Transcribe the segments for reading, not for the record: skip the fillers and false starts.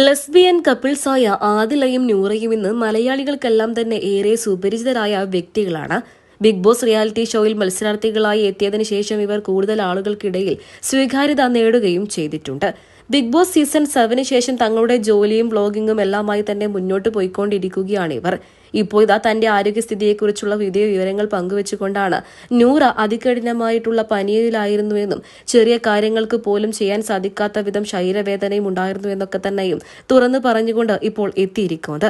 Lesbian കപ്പിൾസായ ആദിലയും നൂറയും ഇന്ന് മലയാളികൾക്കെല്ലാം തന്നെ ഏറെ സുപരിചിതരായ വ്യക്തികളാണ്. ബിഗ് ബോസ് റിയാലിറ്റി ഷോയിൽ മത്സരാർത്ഥികളായി എത്തിയതിനു ശേഷം ഇവർ കൂടുതൽ ആളുകൾക്കിടയിൽ സ്വീകാര്യത നേടുകയും ചെയ്തിട്ടുണ്ട്. ബിഗ് ബോസ് സീസൺ 7 ശേഷം തങ്ങളുടെ ജോലിയും വ്ലോഗിംഗും എല്ലാമായി തന്നെ മുന്നോട്ട് പോയിക്കൊണ്ടിരിക്കുകയാണ് ഇവർ. ഇപ്പോൾ ഇതാ തന്റെ ആരോഗ്യസ്ഥിതിയെക്കുറിച്ചുള്ള പുതിയ വിവരങ്ങൾ പങ്കുവച്ചുകൊണ്ടാണ് നൂറ അതികഠിനമായിട്ടുള്ള പനിയിലായിരുന്നുവെന്നും ചെറിയ കാര്യങ്ങൾക്ക് പോലും ചെയ്യാൻ സാധിക്കാത്ത വിധം ശരീരവേദനയും ഉണ്ടായിരുന്നു എന്നൊക്കെ തന്നെയും തുറന്നു പറഞ്ഞുകൊണ്ട് ഇപ്പോൾ എത്തിയിരിക്കുന്നത്.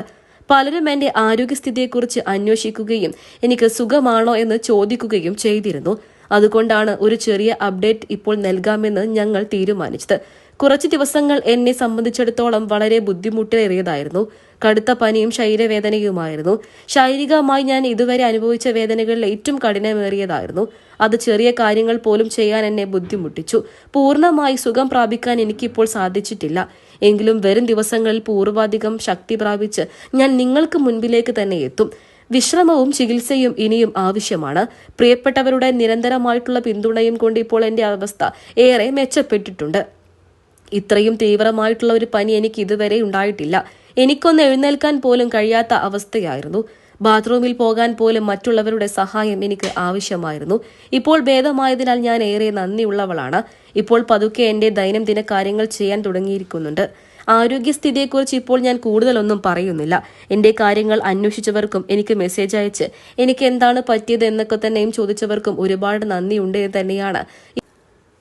പലരും എന്റെ ആരോഗ്യസ്ഥിതിയെക്കുറിച്ച് അന്വേഷിക്കുകയും എനിക്ക് സുഖമാണോ എന്ന് ചോദിക്കുകയും ചെയ്തിരുന്നു. അതുകൊണ്ടാണ് ഒരു ചെറിയ അപ്ഡേറ്റ് ഇപ്പോൾ നൽകാമെന്ന് ഞങ്ങൾ തീരുമാനിച്ചത്. കുറച്ച് ദിവസങ്ങൾ എന്നെ സംബന്ധിച്ചിടത്തോളം വളരെ ബുദ്ധിമുട്ടേറിയതായിരുന്നു. കടുത്ത പനിയും ശരീരവേദനയുമായിരുന്നു. ശാരീരികമായി ഞാൻ ഇതുവരെ അനുഭവിച്ച വേദനകളിൽ ഏറ്റവും കഠിനമേറിയതായിരുന്നു. അത് ചെറിയ കാര്യങ്ങൾ പോലും ചെയ്യാൻ എന്നെ ബുദ്ധിമുട്ടിച്ചു. പൂർണ്ണമായി സുഖം പ്രാപിക്കാൻ എനിക്കിപ്പോൾ സാധിച്ചിട്ടില്ല. എങ്കിലും വരും ദിവസങ്ങളിൽ പൂർവാധികം ശക്തി പ്രാപിച്ച് ഞാൻ നിങ്ങൾക്ക് മുൻപിലേക്ക് തന്നെ എത്തും. വിശ്രമവും ചികിത്സയും ഇനിയും ആവശ്യമാണ്. പ്രിയപ്പെട്ടവരുടെ നിരന്തരമായിട്ടുള്ള പിന്തുണയും കൊണ്ട് ഇപ്പോൾ എന്റെ അവസ്ഥ ഏറെ മെച്ചപ്പെട്ടിട്ടുണ്ട്. ഇത്രയും തീവ്രമായിട്ടുള്ള ഒരു പനി എനിക്ക് ഇതുവരെ ഉണ്ടായിട്ടില്ല. എനിക്കൊന്ന് എഴുന്നേൽക്കാൻ പോലും കഴിയാത്ത അവസ്ഥയായിരുന്നു. ബാത്റൂമിൽ പോകാൻ പോലും മറ്റുള്ളവരുടെ സഹായം എനിക്ക് ആവശ്യമായിരുന്നു. ഇപ്പോൾ ഭേദമായതിനാൽ ഞാൻ ഏറെ നന്ദിയുള്ളവളാണ്. ഇപ്പോൾ പതുക്കെ എന്റെ ദൈനംദിന കാര്യങ്ങൾ ചെയ്യാൻ തുടങ്ങിയിരിക്കുന്നുണ്ട്. ആരോഗ്യസ്ഥിതിയെക്കുറിച്ച് ഇപ്പോൾ ഞാൻ കൂടുതലൊന്നും പറയുന്നില്ല. എന്റെ കാര്യങ്ങൾ അന്വേഷിച്ചവർക്കും എനിക്ക് മെസ്സേജ് അയച്ച് എനിക്ക് എന്താണ് പറ്റിയത് എന്നൊക്കെ തന്നെയും ചോദിച്ചവർക്കും ഒരുപാട് നന്ദിയുണ്ട് എന്ന് തന്നെയാണ്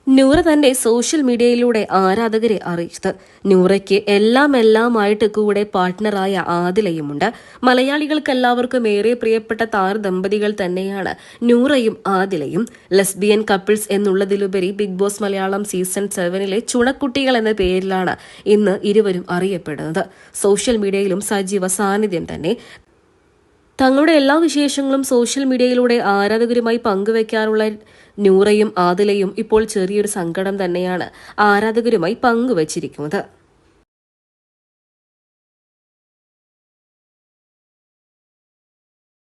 നൂറ തന്റെ സോഷ്യൽ മീഡിയയിലൂടെ ആരാധകരെ അറിയിച്ചത്. നൂറയ്ക്ക് എല്ലാമായിട്ട് കൂടെ പാർട്ട്ണറായ ആദിലയുമുണ്ട്. മലയാളികൾക്കെല്ലാവർക്കും ഏറെ പ്രിയപ്പെട്ട താരദമ്പതികൾ തന്നെയാണ് നൂറയും ആദിലയും. ലെസ്ബിയൻ കപ്പിൾസ് എന്നുള്ളതിലുപരി ബിഗ് ബോസ് മലയാളം സീസൺ 7 ചുണക്കുട്ടികൾ എന്ന പേരിലാണ് ഇന്ന് ഇരുവരും അറിയപ്പെടുന്നത്. സോഷ്യൽ മീഡിയയിലും സജീവ സാന്നിധ്യം തന്നെ. തങ്ങളുടെ എല്ലാ വിശേഷങ്ങളും സോഷ്യൽ മീഡിയയിലൂടെ ആരാധകരുമായി പങ്കുവെക്കാറുള്ള നൂറയും ആദിലയും ഇപ്പോൾ ചെറിയൊരു സങ്കടം തന്നെയാണ് ആരാധകരുമായി പങ്കുവച്ചിരിക്കുന്നത്.